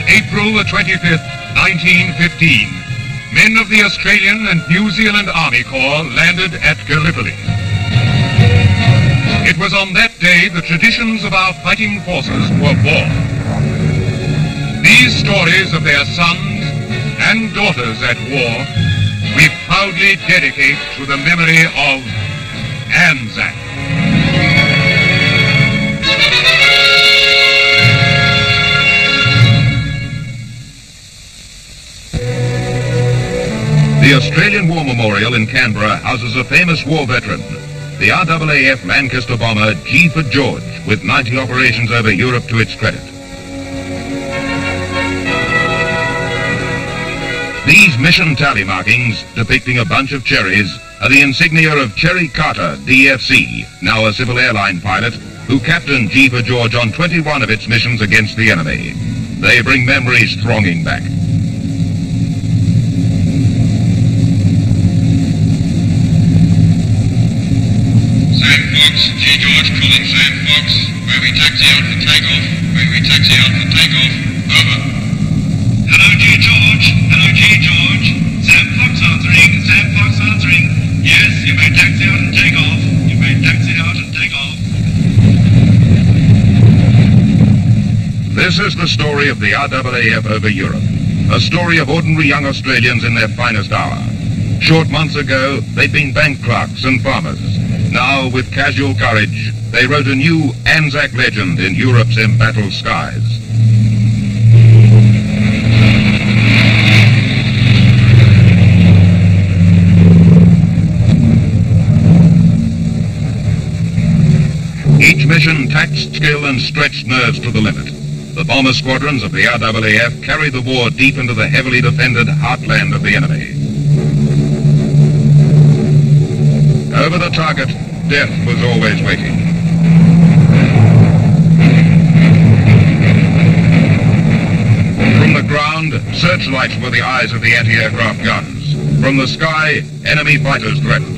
April the 25th, 1915, men of the Australian and New Zealand Army Corps landed at Gallipoli. It was on that day the traditions of our fighting forces were born. These stories of their sons and daughters at war we proudly dedicate to the memory of Anzac. The Australian War Memorial in Canberra houses a famous war veteran, the RAAF Lancaster bomber G for George, with 90 operations over Europe to its credit. These mission tally markings, depicting a bunch of cherries, are the insignia of Cherry Carter, DFC, now a civil airline pilot, who captained G for George on 21 of its missions against the enemy. They bring memories thronging back. G. George calling Sandbox, where we taxi out for takeoff, where we taxi out for takeoff, over. Hello G. George, hello G. George, Sandbox answering, Sandbox answering. Yes, you may taxi out and take off, you may taxi out and take off. This is the story of the RAAF over Europe, a story of ordinary young Australians in their finest hour. Short months ago, they'd been bank clerks and farmers. Now, with casual courage, they wrote a new Anzac legend in Europe's embattled skies. Each mission taxed skill and stretched nerves to the limit. The bomber squadrons of the RAAF carried the war deep into the heavily defended heartland of the enemy. Over the target, death was always waiting. From the ground, searchlights were the eyes of the anti-aircraft guns. From the sky, enemy fighters threatened.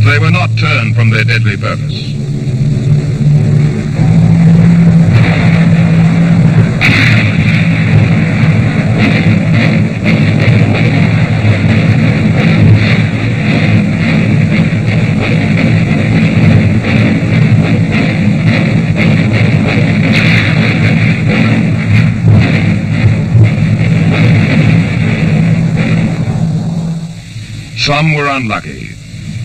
They were not turned from their deadly purpose. Some were unlucky.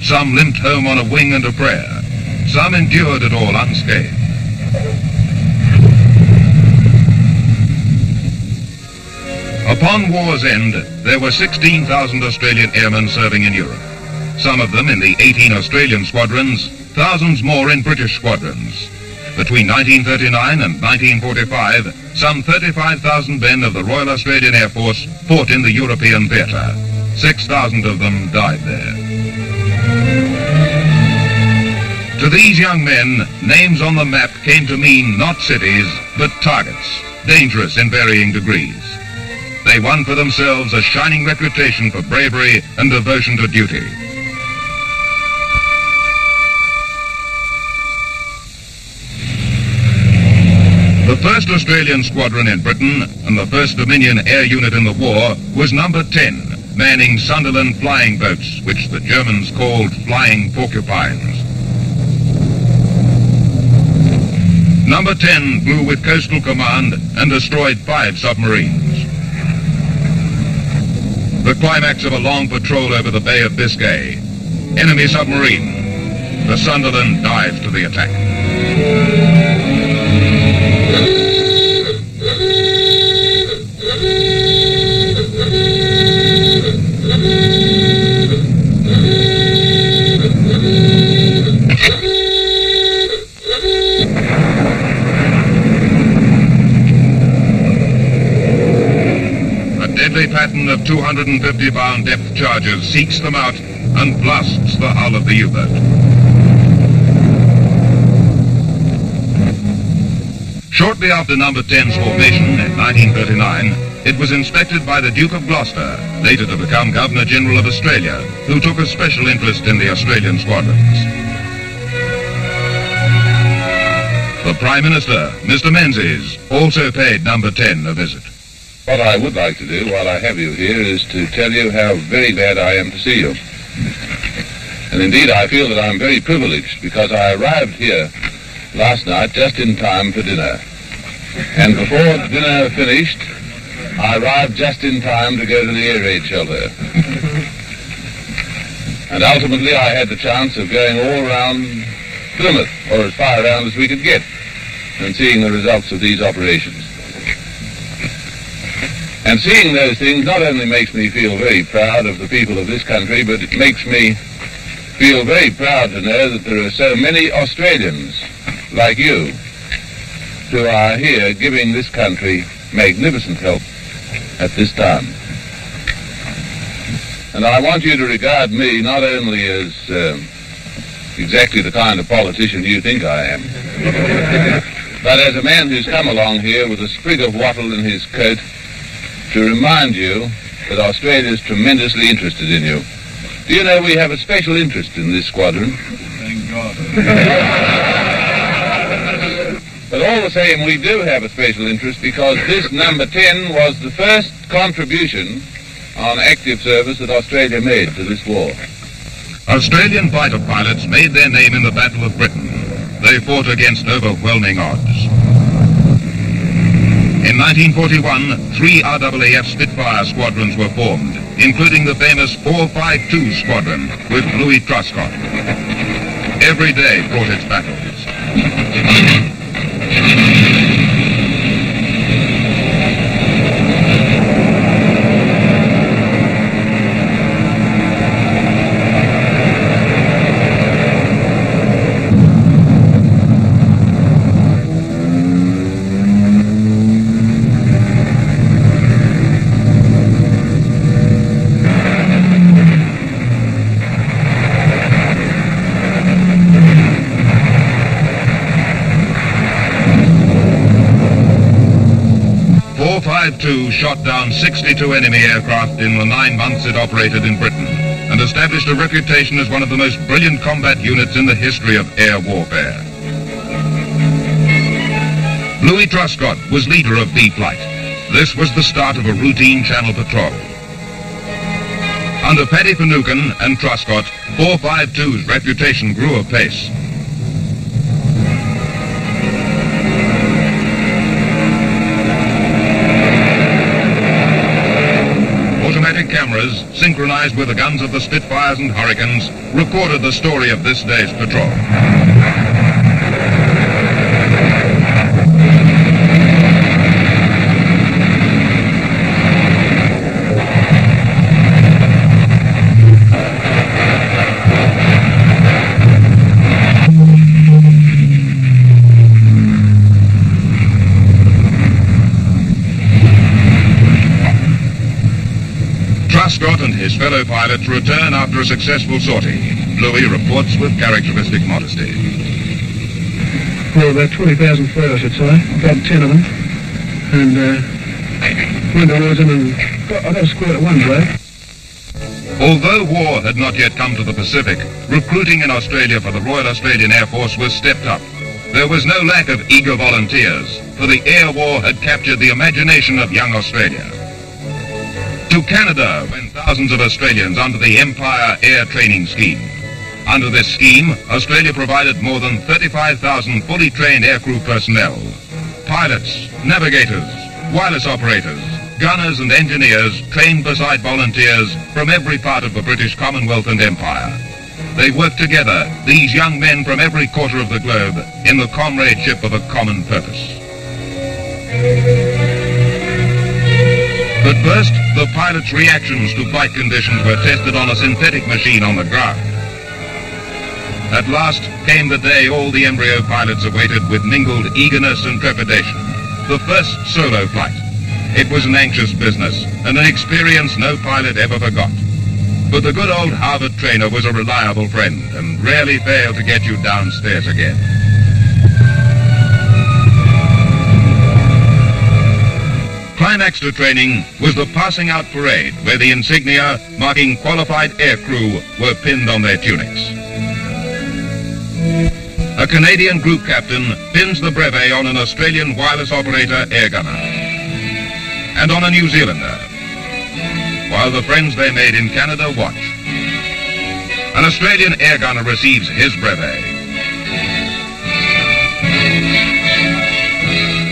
Some limped home on a wing and a prayer. Some endured it all unscathed. Upon war's end, there were 16,000 Australian airmen serving in Europe. Some of them in the 18 Australian squadrons, thousands more in British squadrons. Between 1939 and 1945, some 35,000 men of the Royal Australian Air Force fought in the European theatre. 6,000 of them died there. To these young men, names on the map came to mean not cities, but targets, dangerous in varying degrees. They won for themselves a shining reputation for bravery and devotion to duty. The 1st Australian Squadron in Britain and the 1st Dominion Air Unit in the war was number 10, manning Sunderland flying boats, which the Germans called flying porcupines. Number 10 flew with Coastal Command and destroyed 5 submarines. The climax of a long patrol over the Bay of Biscay. Enemy submarine. The Sunderland dived to the attack. Deadly pattern of 250-pound depth charges seeks them out and blasts the hull of the U-boat. Shortly after Number 10's formation in 1939, it was inspected by the Duke of Gloucester, later to become Governor-General of Australia, who took a special interest in the Australian squadrons. The Prime Minister, Mr. Menzies, also paid Number 10 a visit. What I would like to do while I have you here is to tell you how very glad I am to see you. And indeed I feel that I'm very privileged because I arrived here last night just in time for dinner. And before dinner finished, I arrived just in time to go to the air raid shelter. And ultimately I had the chance of going all around Plymouth, or as far around as we could get, and seeing the results of these operations. And seeing those things not only makes me feel very proud of the people of this country, but it makes me feel very proud to know that there are so many Australians like you who are here giving this country magnificent help at this time. And I want you to regard me not only as exactly the kind of politician you think I am, but as a man who's come along here with a sprig of wattle in his coat to remind you that Australia is tremendously interested in you. Do you know we have a special interest in this squadron? Thank God. But all the same, we do have a special interest because this Number 10 was the first contribution on active service that Australia made to this war. Australian fighter pilots made their name in the Battle of Britain. They fought against overwhelming odds. In 1941, 3 RAAF Spitfire squadrons were formed, including the famous 452 Squadron with Louis Truscott. Every day brought its battles. Shot down 62 enemy aircraft in the 9 months it operated in Britain and established a reputation as one of the most brilliant combat units in the history of air warfare. Louis Truscott was leader of B Flight. This was the start of a routine channel patrol. Under Paddy Finucane and Truscott, 452's reputation grew apace. Automatic cameras, synchronized with the guns of the Spitfires and Hurricanes, recorded the story of this day's patrol. Truscott and his fellow pilots return after a successful sortie. Louis reports with characteristic modesty. Well, about 20,000 feet, I should say. About 10 of them. And went towards them and I got a squirt at one day. Although war had not yet come to the Pacific, recruiting in Australia for the Royal Australian Air Force was stepped up. There was no lack of eager volunteers, for the air war had captured the imagination of young Australia. To Canada went thousands of Australians under the Empire Air Training Scheme. Under this scheme, Australia provided more than 35,000 fully trained aircrew personnel. Pilots, navigators, wireless operators, gunners and engineers trained beside volunteers from every part of the British Commonwealth and Empire. They worked together, these young men from every quarter of the globe, in the comradeship of a common purpose. But first, the pilots' reactions to flight conditions were tested on a synthetic machine on the ground. At last came the day all the embryo pilots awaited with mingled eagerness and trepidation. The first solo flight. It was an anxious business, and an experience no pilot ever forgot. But the good old Harvard trainer was a reliable friend, and rarely failed to get you downstairs again. climax to training was the passing out parade, where the insignia marking qualified air crew were pinned on their tunics. A Canadian group captain pins the brevet on an Australian wireless operator air gunner and on a New Zealander, while the friends they made in Canada watch. An Australian air gunner receives his brevet.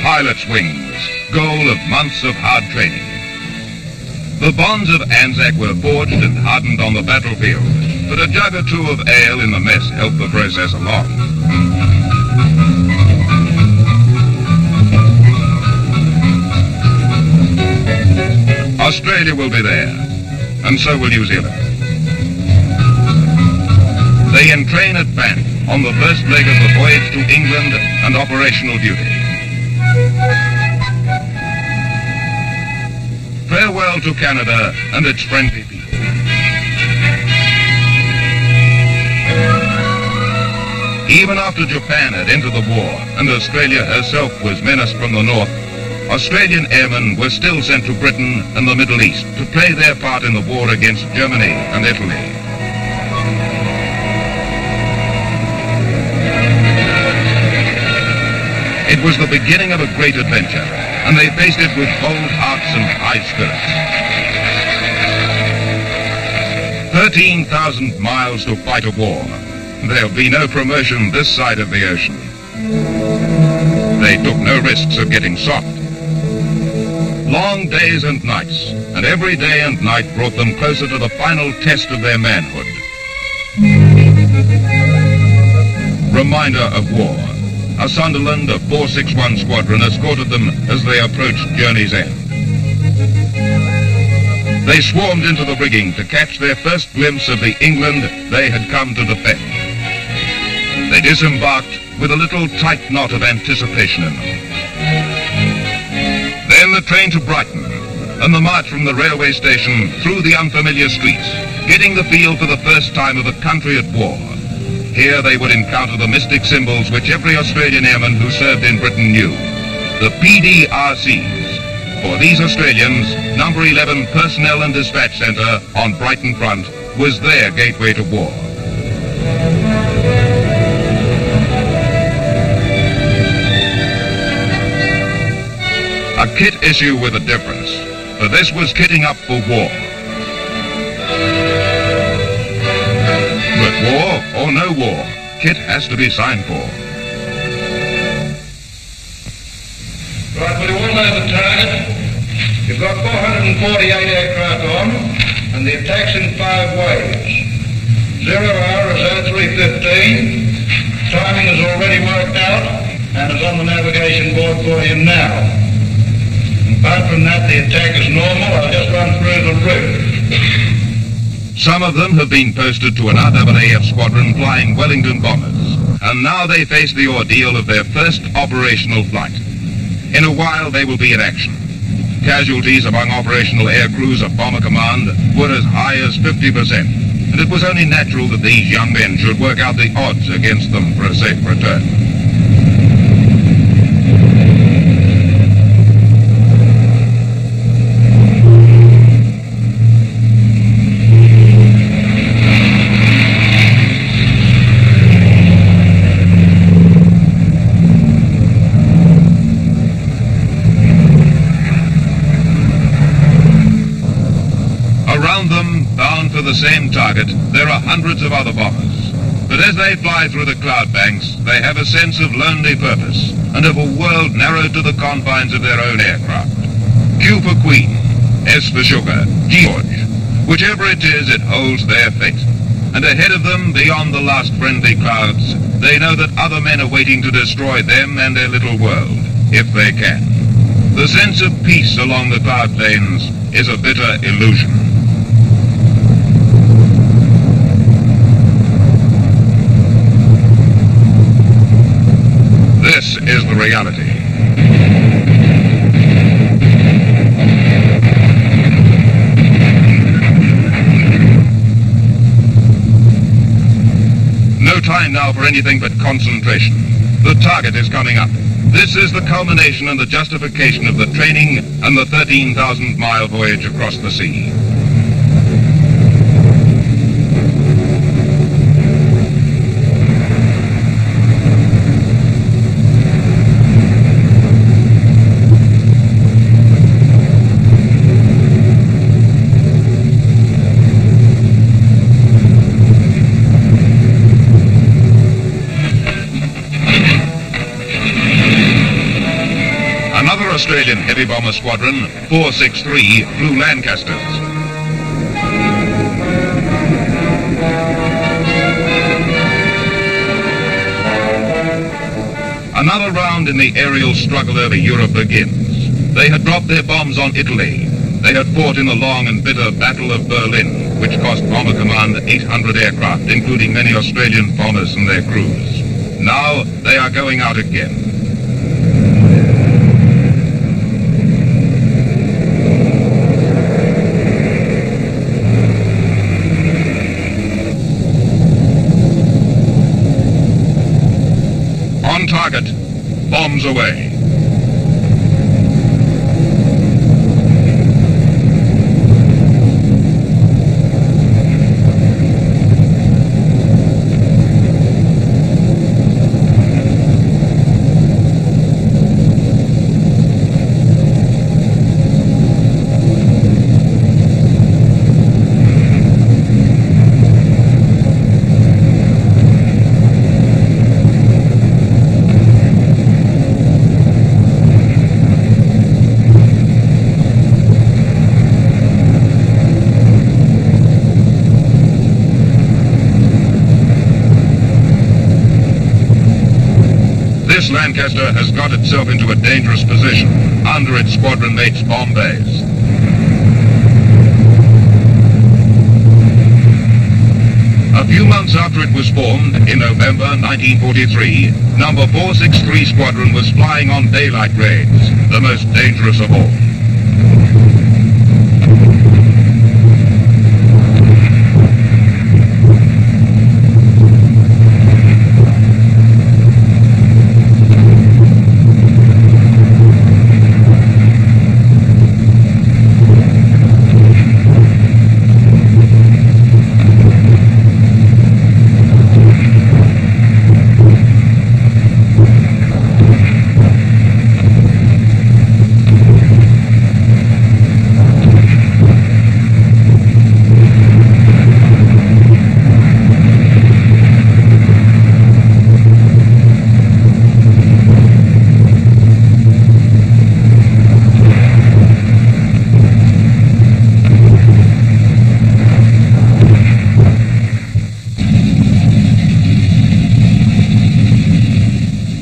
Pilot's wings, goal of months of hard training. The bonds of Anzac were forged and hardened on the battlefield, but a jug or two of ale in the mess helped the process along. Australia will be there, and so will New Zealand. They entrain at Banff on the first leg of the voyage to England and operational duty. Farewell to Canada and its friendly people. Even after Japan had entered the war and Australia herself was menaced from the north, Australian airmen were still sent to Britain and the Middle East to play their part in the war against Germany and Italy. It was the beginning of a great adventure, and they faced it with bold hearts and high spirits. 13,000 miles to fight a war. There'll be no promotion this side of the ocean. They took no risks of getting soft. Long days and nights, and every day and night brought them closer to the final test of their manhood. Reminder of war. A Sunderland of 461 Squadron escorted them as they approached journey's end. They swarmed into the rigging to catch their first glimpse of the England they had come to defend. They disembarked with a little tight knot of anticipation in them. Then the train to Brighton, and the march from the railway station through the unfamiliar streets, getting the feel for the first time of a country at war. Here they would encounter the mystic symbols which every Australian airman who served in Britain knew, the PDRCs. For these Australians, number 11 Personnel and Dispatch Centre on Brighton Front was their gateway to war. A kit issue with a difference, for this was kitting up for war. But war or no war, kit has to be signed for. Right, we all know the target. You've got 448 aircraft on, and the attack's in 5 waves. 0 hour is 0315. Timing is already worked out, and is on the navigation board for you now. Apart from that, the attack is normal. I'll just run through the route. Some of them have been posted to an RAAF squadron flying Wellington bombers, and now they face the ordeal of their first operational flight. In a while, they will be in action. Casualties among operational air crews of Bomber Command were as high as 50%, and it was only natural that these young men should work out the odds against them for a safe return. The same target, there are hundreds of other bombers. But as they fly through the cloud banks, they have a sense of lonely purpose and of a world narrowed to the confines of their own aircraft. Q for Queen, S for Sugar, George. Whichever it is, it holds their fate. And ahead of them, beyond the last friendly clouds, they know that other men are waiting to destroy them and their little world, if they can. The sense of peace along the cloud plains is a bitter illusion. This is the reality. No time now for anything but concentration. The target is coming up. This is the culmination and the justification of the training and the 13,000-mile voyage across the sea. Australian heavy bomber squadron 463 flew Lancasters. Another round in the aerial struggle over Europe begins. They had dropped their bombs on Italy. They had fought in the long and bitter Battle of Berlin, which cost Bomber Command 800 aircraft, including many Australian bombers and their crews. Now they are going out again. On target, bombs away. This Lancaster has got itself into a dangerous position under its squadron mate's bomb bays. A few months after it was formed, in November 1943, number 463 Squadron was flying on daylight raids, the most dangerous of all.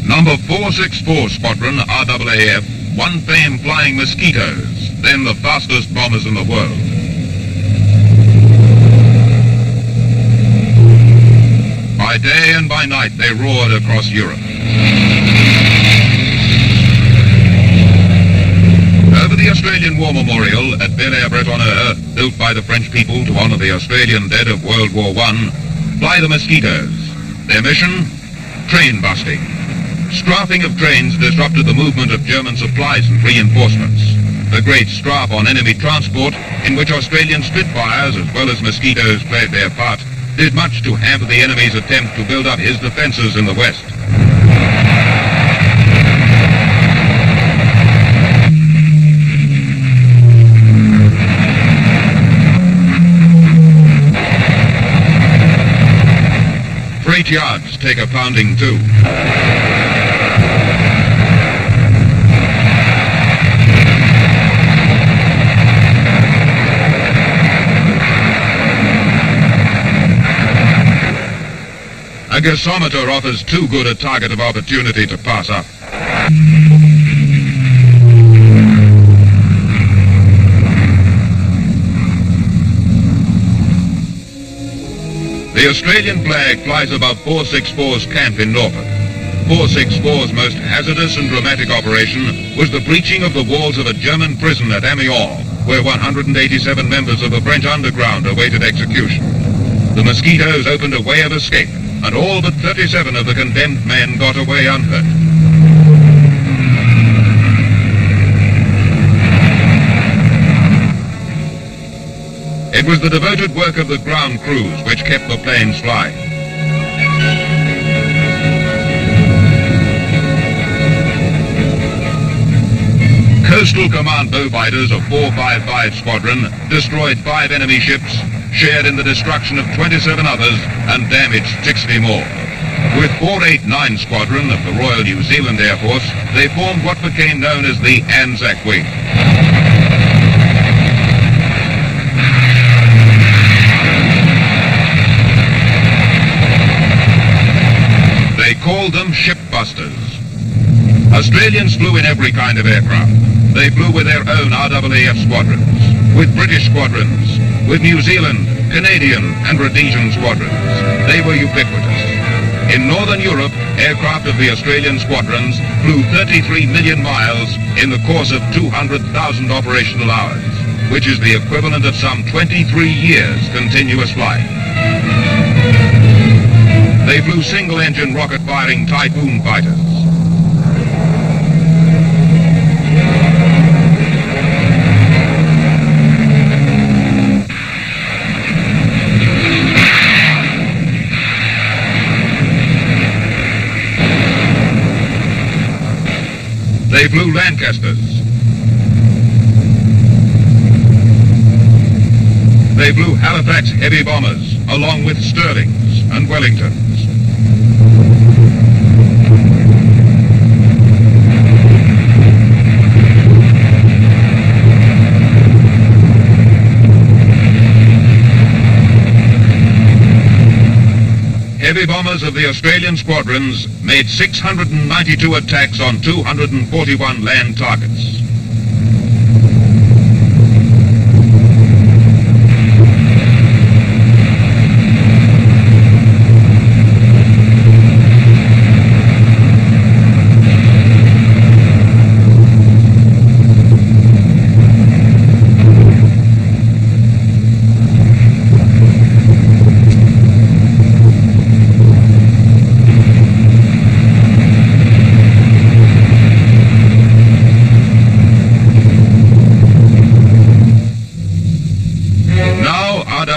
Number 464 Squadron, RAAF, won fame flying Mosquitoes, then the fastest bombers in the world. By day and by night, they roared across Europe. Over the Australian War Memorial at Bel-Air-Bretonner, built by the French people to honor the Australian dead of World War I, fly the Mosquitoes. Their mission? Train busting. Strafing of trains disrupted the movement of German supplies and reinforcements. The great strafe on enemy transport, in which Australian Spitfires as well as Mosquitoes played their part, did much to hamper the enemy's attempt to build up his defenses in the West. Freight yards take a pounding too. A gasometer offers too good a target of opportunity to pass up. The Australian flag flies above 464's camp in Norfolk. 464's most hazardous and dramatic operation was the breaching of the walls of a German prison at Amiens, where 187 members of the French underground awaited execution. The Mosquitoes opened a way of escape, and all but 37 of the condemned men got away unhurt. was the devoted work of the ground crews which kept the planes flying. Coastal Command Beaufighters of 455 Squadron destroyed 5 enemy ships, shared in the destruction of 27 others, and damaged 60 more. With 489 Squadron of the Royal New Zealand Air Force, they formed what became known as the Anzac Wing. They called them shipbusters. Australians flew in every kind of aircraft. They flew with their own RAAF squadrons, with British squadrons, with New Zealand, Canadian and Rhodesian squadrons. They were ubiquitous. In Northern Europe, aircraft of the Australian squadrons flew 33 million miles in the course of 200,000 operational hours, which is the equivalent of some 23 years continuous flight. They flew single-engine rocket-firing Typhoon fighters. They flew Lancasters. They flew Halifax heavy bombers, along with Stirlings and Wellingtons. Heavy bombers of the Australian squadrons made 692 attacks on 241 land targets.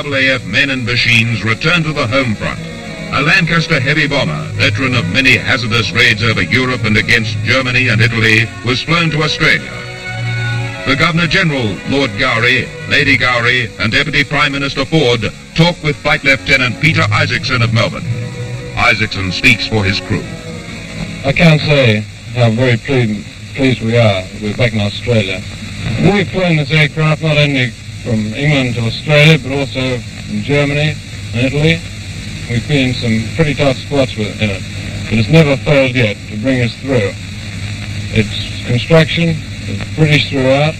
RAAF men and machines returned to the home front. A Lancaster heavy bomber, veteran of many hazardous raids over Europe and against Germany and Italy, was flown to Australia. The Governor-General, Lord Gowrie, Lady Gowrie, and Deputy Prime Minister Ford talked with Flight Lieutenant Peter Isaacson of Melbourne. Isaacson speaks for his crew. I can't say how very pleased we are that we're back in Australia. We've flown this aircraft not only from England to Australia, but also from Germany and Italy. We've been in some pretty tough spots in it, but it's never failed yet to bring us through. Its construction is British throughout,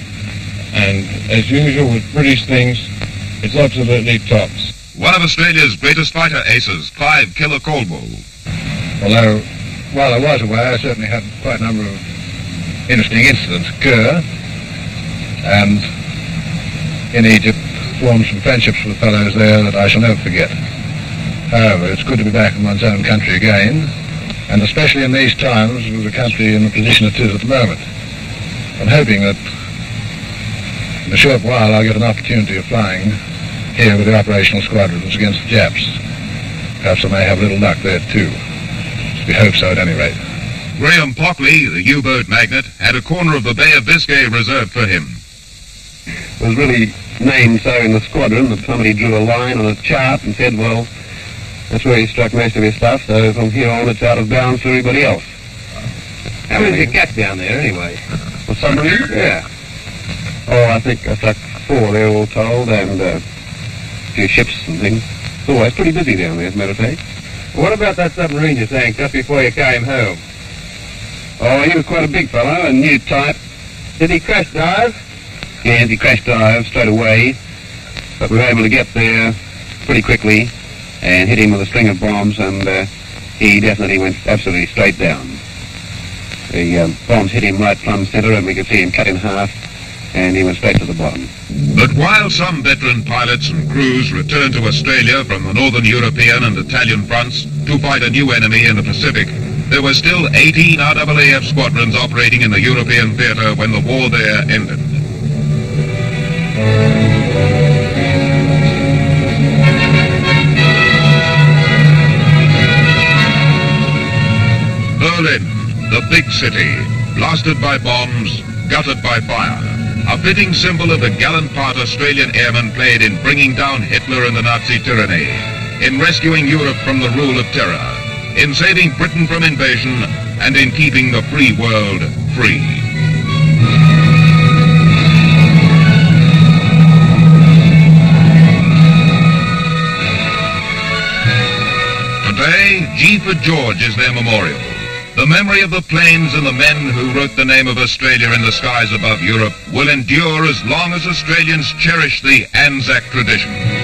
and as usual with British things, it's absolutely tops. One of Australia's greatest fighter aces, Clive Killer Caldwell. Although, while I was away, I certainly had quite a number of interesting incidents occur, and in Egypt formed some friendships with fellows there that I shall never forget. However, it's good to be back in one's own country again, and especially in these times with the country in the position it is at the moment. I'm hoping that in a short while I'll get an opportunity of flying here with the operational squadrons against the Japs. Perhaps I may have a little luck there too. We hope so at any rate. Graham Pockley, the U-boat magnate, had a corner of the Bay of Biscay reserved for him. It was really named so in the squadron that somebody drew a line on a chart and said, well, that's where he struck most of his stuff, so from here on it's out of bounds for everybody else. How many did you catch down there, anyway? Well, submarines? Yeah. Oh, I think I struck 4 there all told, and a few ships and things. It's always pretty busy down there, as a matter of fact. What about that submarine you sank just before you came home? Oh, he was quite a big fellow, a new type. Did he crash dive? Yes, he crashed dive straight away, but we were able to get there pretty quickly and hit him with a string of bombs, and he definitely went absolutely straight down. The bombs hit him right plumb center, and we could see him cut in half, and he went straight to the bottom. But while some veteran pilots and crews returned to Australia from the Northern European and Italian fronts to fight a new enemy in the Pacific, there were still 18 RAAF squadrons operating in the European theater when the war there ended. Berlin, the big city, blasted by bombs, gutted by fire. A fitting symbol of the gallant part Australian airmen played in bringing down Hitler and the Nazi tyranny, in rescuing Europe from the rule of terror, in saving Britain from invasion, and in keeping the free world free. Today, G for George is their memorial. The memory of the planes and the men who wrote the name of Australia in the skies above Europe will endure as long as Australians cherish the Anzac tradition.